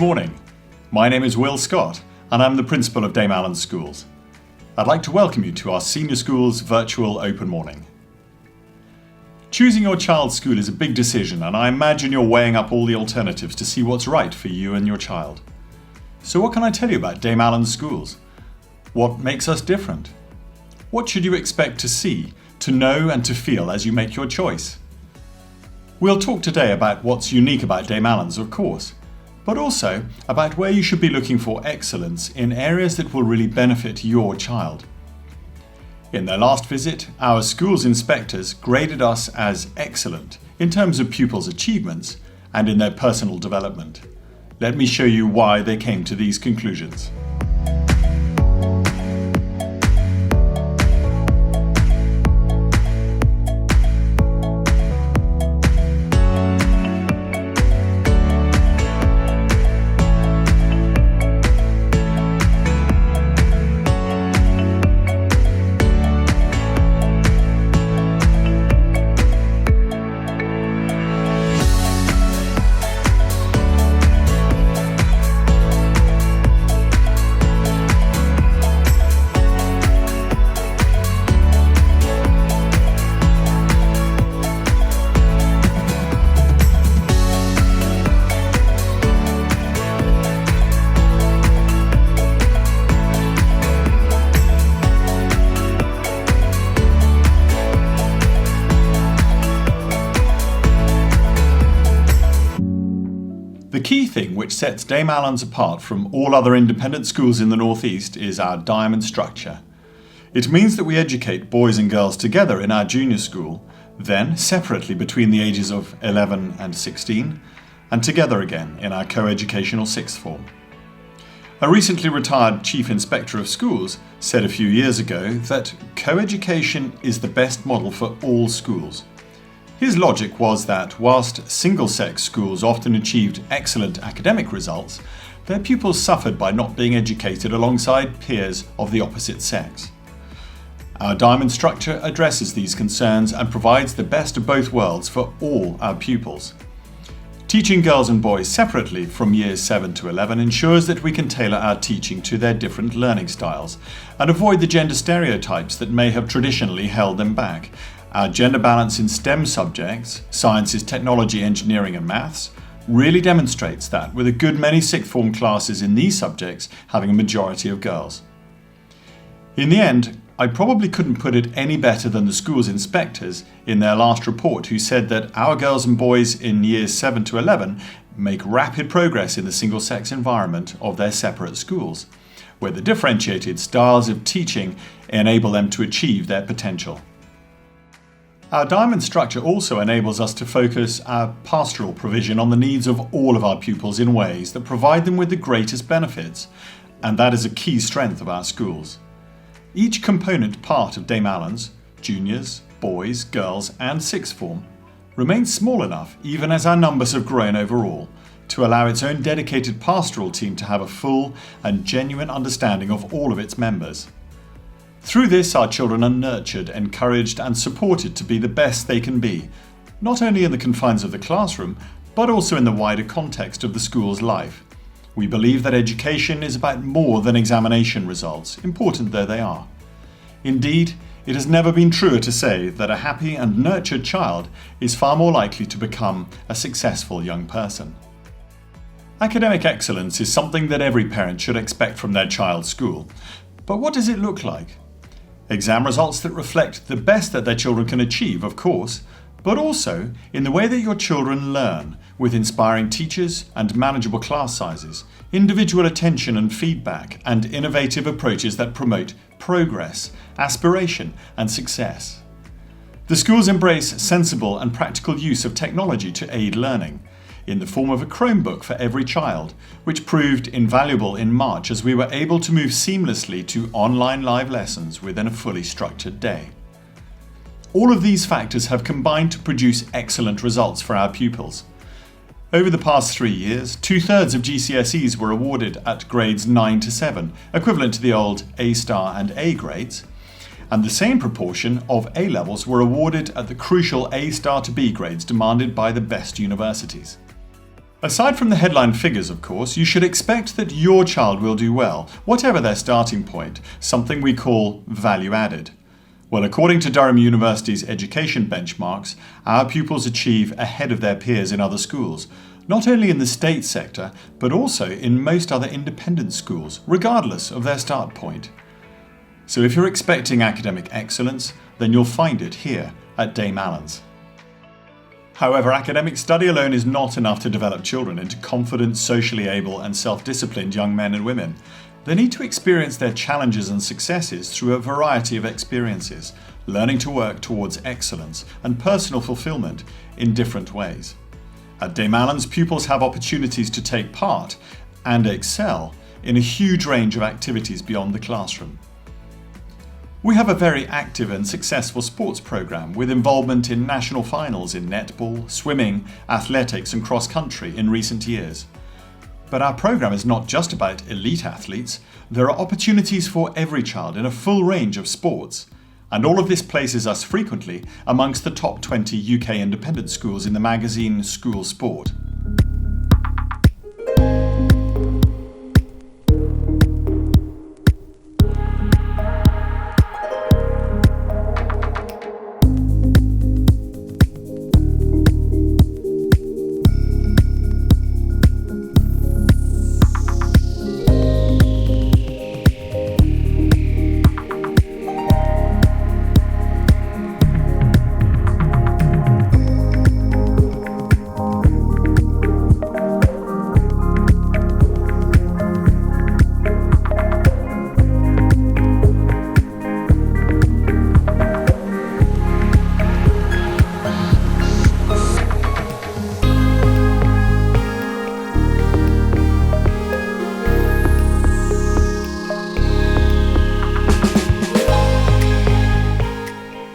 morning. My name is Will Scott and I'm the principal of Dame Allan Schools. I'd like to welcome you to our Senior Schools virtual open morning. Choosing your child's school is a big decision and I imagine you're weighing up all the alternatives to see what's right for you and your child. So what can I tell you about Dame Allan Schools? What makes us different? What should you expect to see, to know and to feel as you make your choice? We'll talk today about what's unique about Dame Allan's, of course, but also about where you should be looking for excellence in areas that will really benefit your child. In their last visit, our schools inspectors graded us as excellent in terms of pupils' achievements and in their personal development. Let me show you why they came to these conclusions. The key thing which sets Dame Allan's apart from all other independent schools in the Northeast is our diamond structure. It means that we educate boys and girls together in our junior school, then separately between the ages of 11 and 16, and together again in our co-educational sixth form. A recently retired Chief Inspector of Schools said a few years ago that co-education is the best model for all schools. His logic was that whilst single-sex schools often achieved excellent academic results, their pupils suffered by not being educated alongside peers of the opposite sex. Our diamond structure addresses these concerns and provides the best of both worlds for all our pupils. Teaching girls and boys separately from years 7 to 11 ensures that we can tailor our teaching to their different learning styles and avoid the gender stereotypes that may have traditionally held them back. Our gender balance in STEM subjects, sciences, technology, engineering and maths, really demonstrates that, with a good many sixth form classes in these subjects having a majority of girls. In the end, I probably couldn't put it any better than the school's inspectors in their last report, who said that our girls and boys in years 7 to 11 make rapid progress in the single-sex environment of their separate schools, where the differentiated styles of teaching enable them to achieve their potential. Our diamond structure also enables us to focus our pastoral provision on the needs of all of our pupils in ways that provide them with the greatest benefits, and that is a key strength of our schools. Each component part of Dame Allan's, juniors, boys, girls and sixth form, remains small enough, even as our numbers have grown overall, to allow its own dedicated pastoral team to have a full and genuine understanding of all of its members. Through this, our children are nurtured, encouraged and supported to be the best they can be, not only in the confines of the classroom, but also in the wider context of the school's life. We believe that education is about more than examination results, important though they are. Indeed, it has never been truer to say that a happy and nurtured child is far more likely to become a successful young person. Academic excellence is something that every parent should expect from their child's school. But what does it look like? Exam results that reflect the best that their children can achieve, of course, but also in the way that your children learn, with inspiring teachers and manageable class sizes, individual attention and feedback, and innovative approaches that promote progress, aspiration, and success. The schools embrace sensible and practical use of technology to aid learning, in the form of a Chromebook for every child, which proved invaluable in March as we were able to move seamlessly to online live lessons within a fully structured day. All of these factors have combined to produce excellent results for our pupils. Over the past 3 years, 2/3 of GCSEs were awarded at grades 9 to 7, equivalent to the old A star and A grades, and the same proportion of A levels were awarded at the crucial A star to B grades demanded by the best universities. Aside from the headline figures, of course, you should expect that your child will do well, whatever their starting point, something we call value added. Well, according to Durham University's education benchmarks, our pupils achieve ahead of their peers in other schools, not only in the state sector, but also in most other independent schools, regardless of their start point. So if you're expecting academic excellence, then you'll find it here at Dame Allan's. However, academic study alone is not enough to develop children into confident, socially able and self-disciplined young men and women. They need to experience their challenges and successes through a variety of experiences, learning to work towards excellence and personal fulfillment in different ways. At Dame Allan's, pupils have opportunities to take part and excel in a huge range of activities beyond the classroom. We have a very active and successful sports programme with involvement in national finals in netball, swimming, athletics and cross-country in recent years. But our programme is not just about elite athletes. There are opportunities for every child in a full range of sports. And all of this places us frequently amongst the top 20 UK independent schools in the magazine School Sport.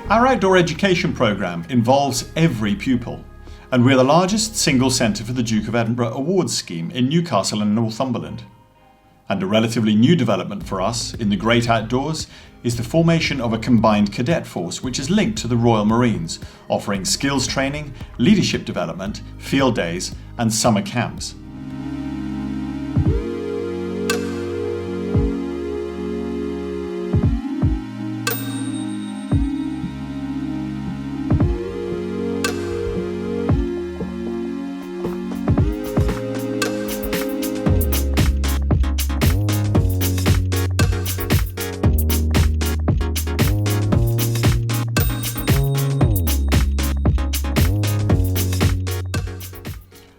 Our outdoor education programme involves every pupil, and we're the largest single centre for the Duke of Edinburgh Awards scheme in Newcastle and Northumberland. And a relatively new development for us in the great outdoors is the formation of a combined cadet force which is linked to the Royal Marines, offering skills training, leadership development, field days and summer camps.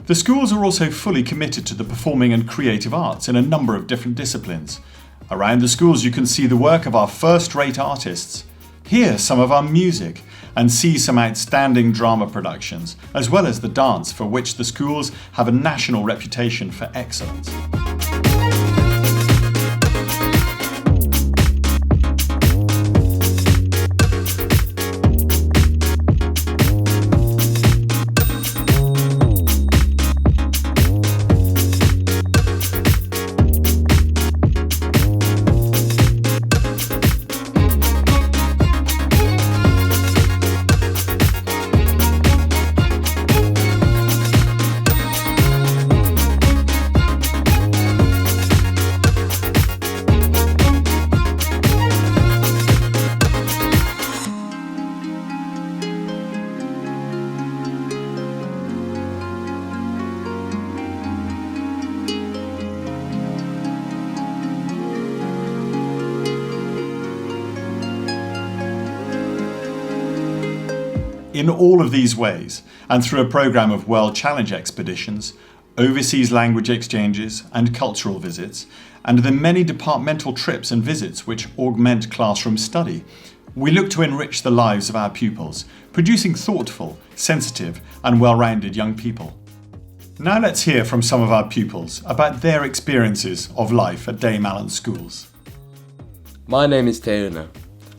The schools are also fully committed to the performing and creative arts in a number of different disciplines. Around the schools you can see the work of our first-rate artists, hear some of our music, and see some outstanding drama productions, as well as the dance for which the schools have a national reputation for excellence. In all of these ways, and through a programme of World Challenge expeditions, overseas language exchanges and cultural visits, and the many departmental trips and visits which augment classroom study, we look to enrich the lives of our pupils, producing thoughtful, sensitive and well-rounded young people. Now let's hear from some of our pupils about their experiences of life at Dame Allan's schools. My name is Teuna.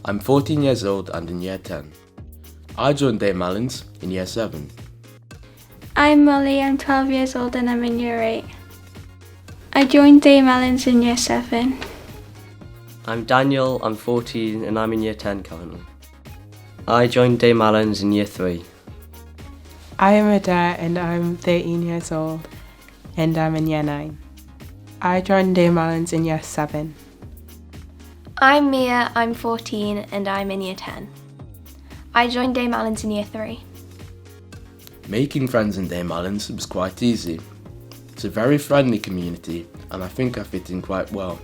I'm 14 years old and in Year 10. I joined Dame Allan's in Year 7. I'm Molly, I'm 12 years old and I'm in Year 8. I joined Dame Allan's in Year 7. I'm Daniel, I'm 14 and I'm in Year 10 currently. I joined Dame Allan's in Year 3. I am Adair and I'm 13 years old. and I'm in Year 9. I joined Dame Allan's in Year 7. I'm Mia, I'm 14 and I'm in Year 10. I joined Dame Allan's in Year 3. Making friends in Dame Allan's was quite easy. It's a very friendly community and I think I fit in quite well.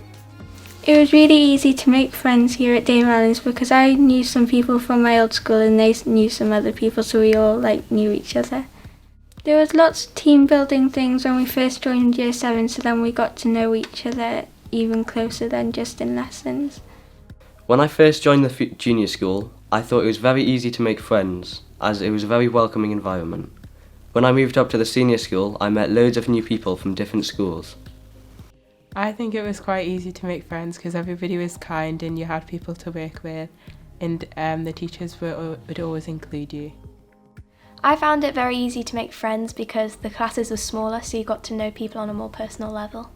It was really easy to make friends here at Dame Allan's because I knew some people from my old school and they knew some other people, so we all knew each other. There was lots of team building things when we first joined Year 7, so then we got to know each other even closer than just in lessons. When I first joined the junior school, I thought it was very easy to make friends, as it was a very welcoming environment. When I moved up to the senior school, I met loads of new people from different schools. I think it was quite easy to make friends because everybody was kind and you had people to work with, and the teachers would always include you. I found it very easy to make friends because the classes were smaller, so you got to know people on a more personal level.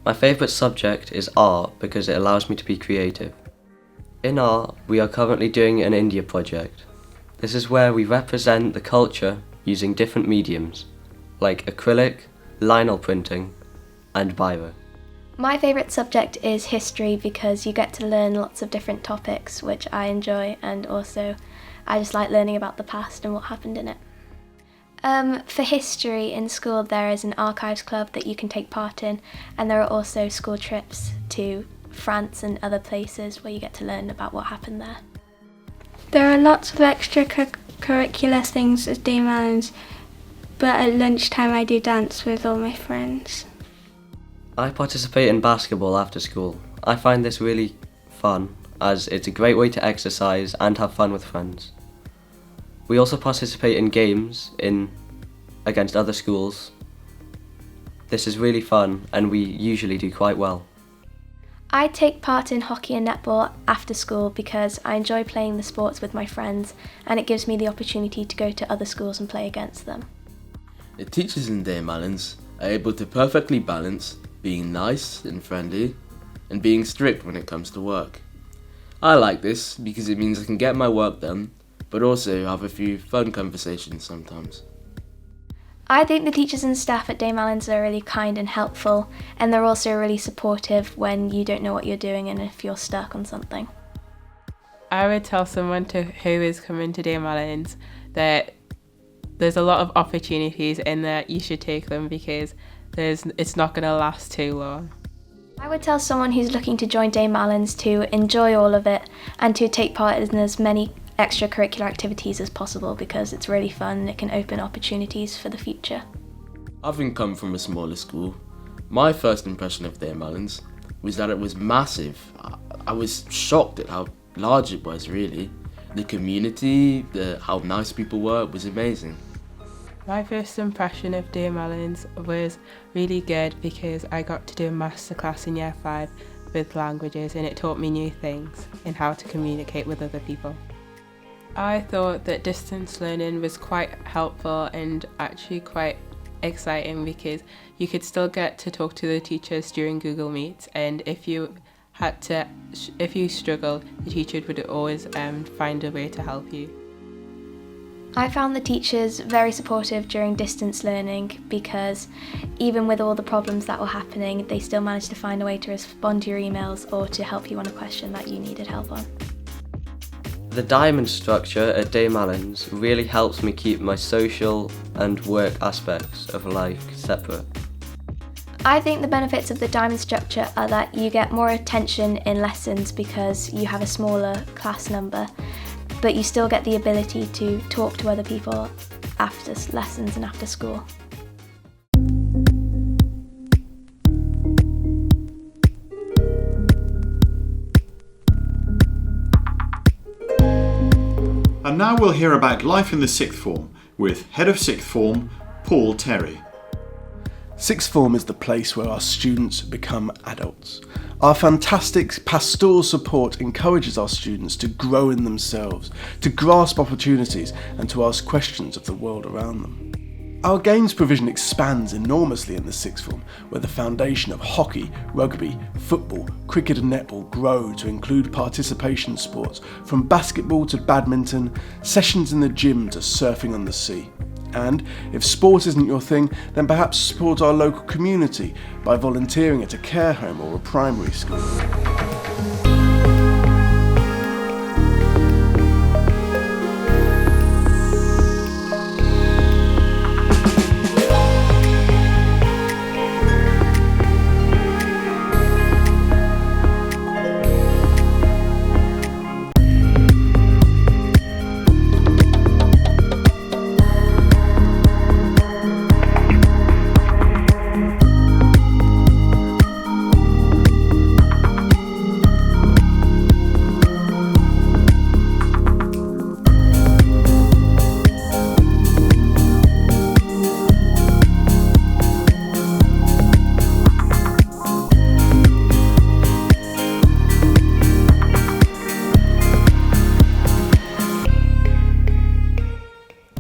My favourite subject is art because it allows me to be creative. In art, we are currently doing an India project. This is where we represent the culture using different mediums, like acrylic, vinyl printing, and biro. My favourite subject is history because you get to learn lots of different topics, which I enjoy, and also I just like learning about the past and what happened in it. For history in school, there is an archives club that you can take part in, and there are also school trips to France and other places where you get to learn about what happened there. There are lots of extracurricular things at Dame Allan's, but at lunchtime I do dance with all my friends. I participate in basketball after school. I find this really fun, as it's a great way to exercise and have fun with friends. We also participate in games against other schools. This is really fun and we usually do quite well. I take part in hockey and netball after school because I enjoy playing the sports with my friends and it gives me the opportunity to go to other schools and play against them. The teachers in Dame Allan's are able to perfectly balance being nice and friendly and being strict when it comes to work. I like this because it means I can get my work done, but also have a few fun conversations sometimes. I think the teachers and staff at Dame Allan's are really kind and helpful, and they're also really supportive when you don't know what you're doing and if you're stuck on something. I would tell someone who is coming to Dame Allan's that there's a lot of opportunities and that you should take them because it's not going to last too long. I would tell someone who's looking to join Dame Allan's to enjoy all of it and to take part in as many extracurricular activities as possible because it's really fun and it can open opportunities for the future. Having come from a smaller school, my first impression of Dame Allan's was that it was massive. I was shocked at how large it was, really. The community, how nice people were, was amazing. My first impression of Dame Allan's was really good because I got to do a masterclass in Year 5 with languages and it taught me new things and how to communicate with other people. I thought that distance learning was quite helpful and actually quite exciting because you could still get to talk to the teachers during Google Meets, and if you struggled, the teacher would always find a way to help you. I found the teachers very supportive during distance learning because even with all the problems that were happening, they still managed to find a way to respond to your emails or to help you on a question that you needed help on. The diamond structure at Dame Allan's really helps me keep my social and work aspects of life separate. I think the benefits of the diamond structure are that you get more attention in lessons because you have a smaller class number, but you still get the ability to talk to other people after lessons and after school. And now we'll hear about life in the sixth form with Head of Sixth Form, Paul Terry. Sixth form is the place where our students become adults. Our fantastic pastoral support encourages our students to grow in themselves, to grasp opportunities and to ask questions of the world around them. Our games provision expands enormously in the sixth form, where the foundation of hockey, rugby, football, cricket and netball grow to include participation sports from basketball to badminton, sessions in the gym to surfing on the sea. And if sport isn't your thing, then perhaps support our local community by volunteering at a care home or a primary school.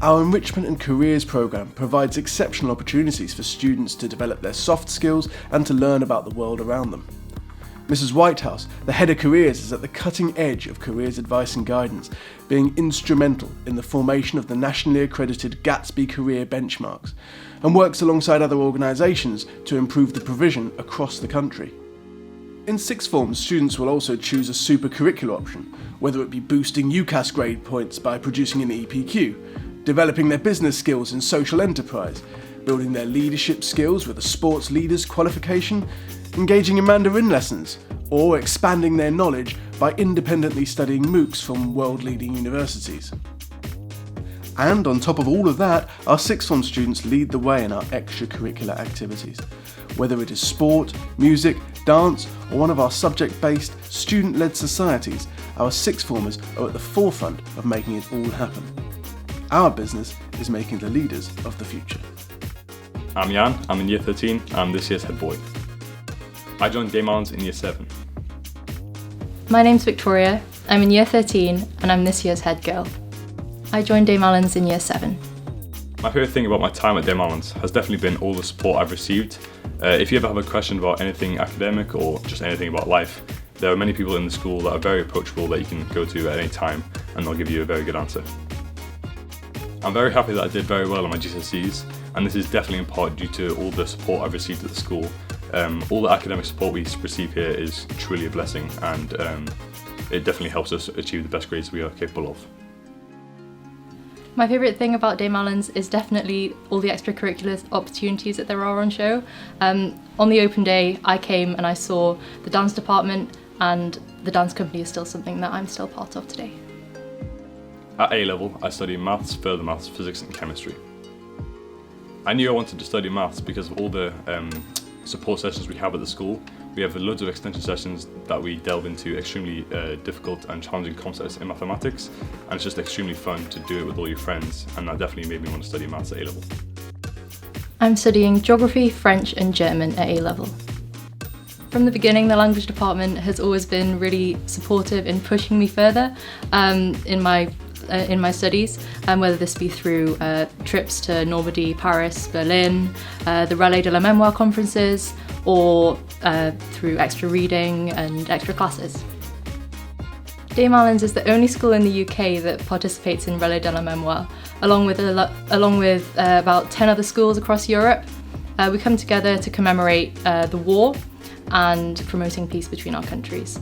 Our Enrichment and Careers programme provides exceptional opportunities for students to develop their soft skills and to learn about the world around them. Mrs. Whitehouse, the head of careers, is at the cutting edge of careers advice and guidance, being instrumental in the formation of the nationally accredited Gatsby Career Benchmarks, and works alongside other organisations to improve the provision across the country. In sixth form, students will also choose a supercurricular option, whether it be boosting UCAS grade points by producing an EPQ, developing their business skills in social enterprise, building their leadership skills with a sports leaders qualification, engaging in Mandarin lessons, or expanding their knowledge by independently studying MOOCs from world-leading universities. And on top of all of that, our sixth form students lead the way in our extracurricular activities. Whether it is sport, music, dance, or one of our subject-based, student-led societies, our sixth formers are at the forefront of making it all happen. Our business is making the leaders of the future. I'm Jan, I'm in year 13, I'm this year's head boy. I joined Dame Allan's in year 7. My name's Victoria, I'm in year 13 and I'm this year's head girl. I joined Dame Allan's in year 7. My favourite thing about my time at Dame Allan's has definitely been all the support I've received. If you ever have a question about anything academic or just anything about life, there are many people in the school that are very approachable that you can go to at any time and they'll give you a very good answer. I'm very happy that I did very well on my GCSEs, and this is definitely in part due to all the support I've received at the school. All the academic support we receive here is truly a blessing, and it definitely helps us achieve the best grades we are capable of. My favourite thing about Dame Allan's is definitely all the extracurricular opportunities that there are on show. On the open day, I came and I saw the dance department, and the dance company is still something that I'm still part of today. At A level, I studied maths, further maths, physics and chemistry. I knew I wanted to study maths because of all the support sessions we have at the school. We have loads of extension sessions that we delve into extremely difficult and challenging concepts in mathematics, and it's just extremely fun to do it with all your friends, and that definitely made me want to study maths at A level. I'm studying geography, French and German at A level. From the beginning, the language department has always been really supportive in pushing me further in my studies, whether this be through trips to Normandy, Paris, Berlin, the Relais de la Mémoire conferences, or through extra reading and extra classes. Dame Allan's is the only school in the UK that participates in Relais de la Mémoire, along with about 10 other schools across Europe. We come together to commemorate the war and promoting peace between our countries.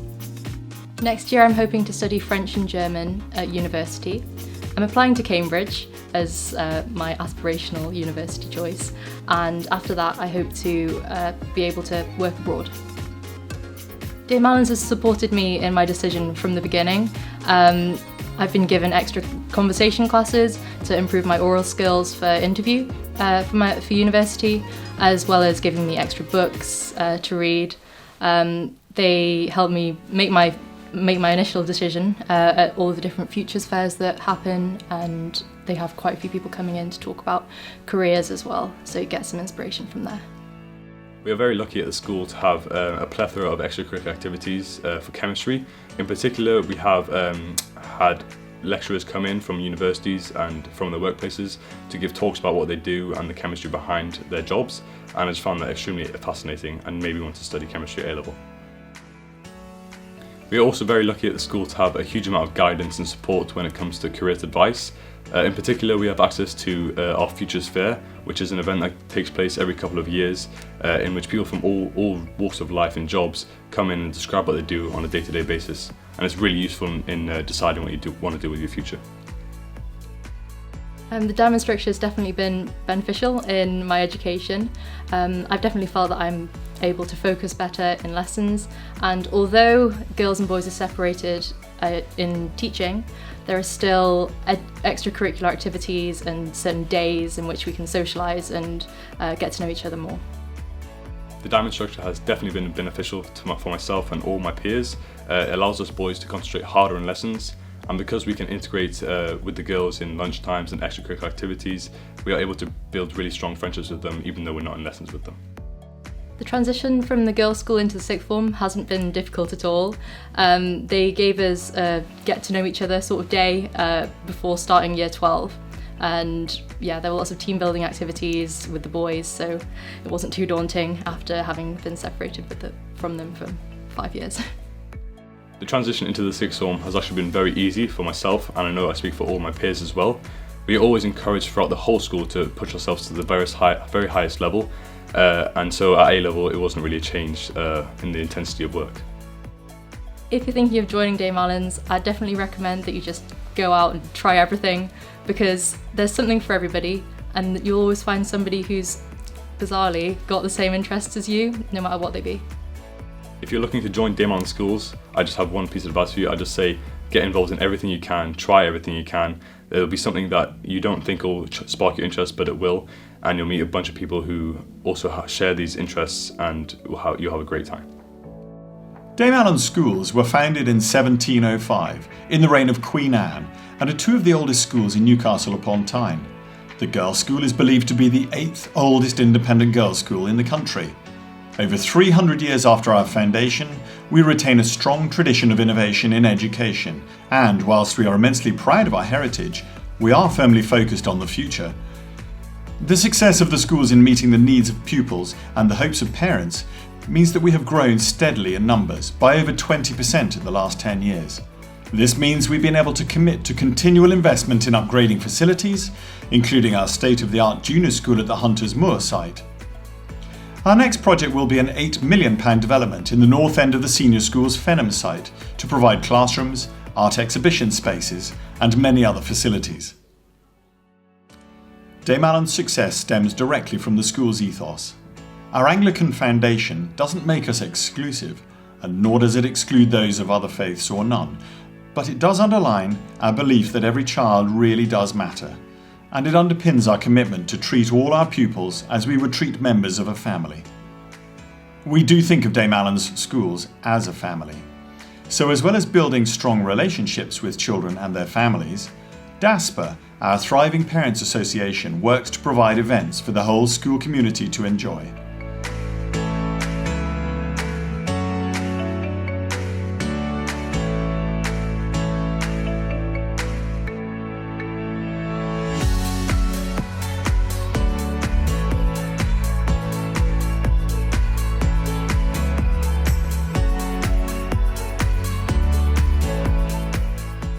Next year I'm hoping to study French and German at university. I'm applying to Cambridge as my aspirational university choice, and after that I hope to be able to work abroad. Dame Allan's has supported me in my decision from the beginning. I've been given extra conversation classes to improve my oral skills for interview for university, as well as giving me extra books to read. They helped me make my initial decision at all the different futures fairs that happen, and they have quite a few people coming in to talk about careers as well, so you get some inspiration from there. We are very lucky at the school to have a plethora of extracurricular activities for chemistry. In particular, we have had lecturers come in from universities and from their workplaces to give talks about what they do and the chemistry behind their jobs, and I just found that extremely fascinating and made me want to study chemistry at A level. We are also very lucky at the school to have a huge amount of guidance and support when it comes to careers advice. In particular, we have access to our Futures Fair, which is an event that takes place every couple of years, in which people from all walks of life and jobs come in and describe what they do on a day-to-day basis. And it's really useful in deciding what you want to do with your future. The diamond structure has definitely been beneficial in my education. I've definitely felt that I'm able to focus better in lessons, and although girls and boys are separated in teaching, there are still extracurricular activities and certain days in which we can socialise and get to know each other more. The diamond structure has definitely been beneficial for myself and all my peers. It allows us boys to concentrate harder on lessons, and because we can integrate with the girls in lunchtimes and extracurricular activities, we are able to build really strong friendships with them even though we're not in lessons with them. The transition from the girls' school into the sixth form hasn't been difficult at all. They gave us a get to know each other sort of day before starting year 12. And yeah, there were lots of team building activities with the boys, so it wasn't too daunting after having been separated from them for 5 years. The transition into the sixth form has actually been very easy for myself, and I know I speak for all my peers as well. We are always encouraged throughout the whole school to push ourselves to the very highest level. And so at A level, it wasn't really a change in the intensity of work. If you're thinking of joining Dame Allan's, I'd definitely recommend that you just go out and try everything, because there's something for everybody, and you'll always find somebody who's bizarrely got the same interests as you, no matter what they be. If you're looking to join Dame Allan schools, I just have one piece of advice for you. I just say get involved in everything you can, try everything you can. There'll be something that you don't think will spark your interest, but it will, and you'll meet a bunch of people who also share these interests, and you'll have a great time. Dame Allan's schools were founded in 1705 in the reign of Queen Anne and are two of the oldest schools in Newcastle upon Tyne. The girls' school is believed to be the 8th oldest independent girls' school in the country. Over 300 years after our foundation, we retain a strong tradition of innovation in education, and whilst we are immensely proud of our heritage, we are firmly focused on the future. The success of the schools in meeting the needs of pupils and the hopes of parents means that we have grown steadily in numbers by over 20% in the last 10 years. This means we've been able to commit to continual investment in upgrading facilities, including our state-of-the-art junior school at the Hunters Moor site. Our next project will be an £8 million development in the north end of the senior school's Fenham site to provide classrooms, art exhibition spaces and many other facilities. Dame Allan's success stems directly from the school's ethos. Our Anglican foundation doesn't make us exclusive, and nor does it exclude those of other faiths or none, but it does underline our belief that every child really does matter, and it underpins our commitment to treat all our pupils as we would treat members of a family. We do think of Dame Allan's schools as a family. So as well as building strong relationships with children and their families, DASPA, our Thriving Parents Association, works to provide events for the whole school community to enjoy.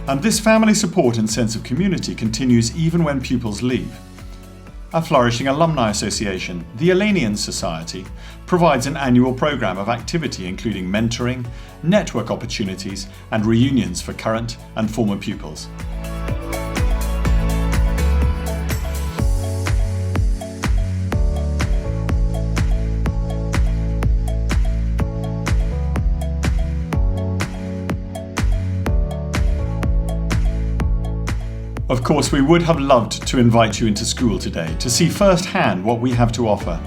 And this family support and sense of community continues even when pupils leave. Our flourishing Alumni Association, the Allan Society, provides an annual programme of activity including mentoring, network opportunities and reunions for current and former pupils. Of course, we would have loved to invite you into school today to see firsthand what we have to offer,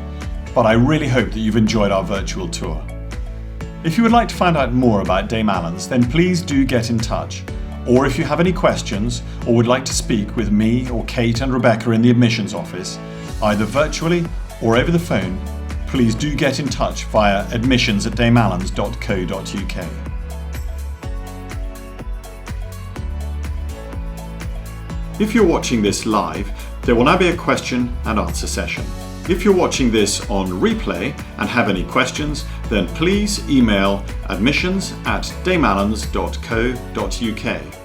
but I really hope that you've enjoyed our virtual tour. If you would like to find out more about Dame Allan's, then please do get in touch. Or if you have any questions or would like to speak with me or Kate and Rebecca in the admissions office, either virtually or over the phone, please do get in touch via admissions@dameallans.co.uk. If you're watching this live, there will now be a question and answer session. If you're watching this on replay and have any questions, then please email admissions@dameallans.co.uk.